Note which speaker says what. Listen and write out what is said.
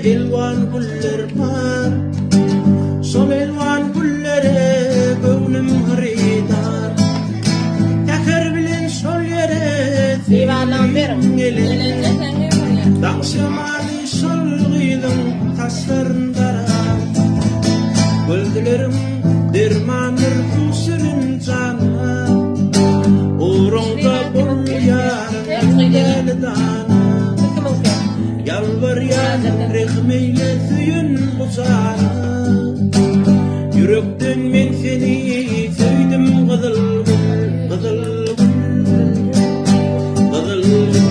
Speaker 1: elwan güller var. Sol elwan güllere gönlüm hıridar. Yakar bilen sol yere
Speaker 2: Eyvallah verin.
Speaker 1: Dağşamani sol gıydın taslarındara. Güldülerim dermanır kusurun cana. Uğrunda bul yarın gel dana. Yalvar yarın rehmeyle tüyün buzana. Yürekten men seni söydim gıdıl gül, gıdıl gül, gıdıl gül.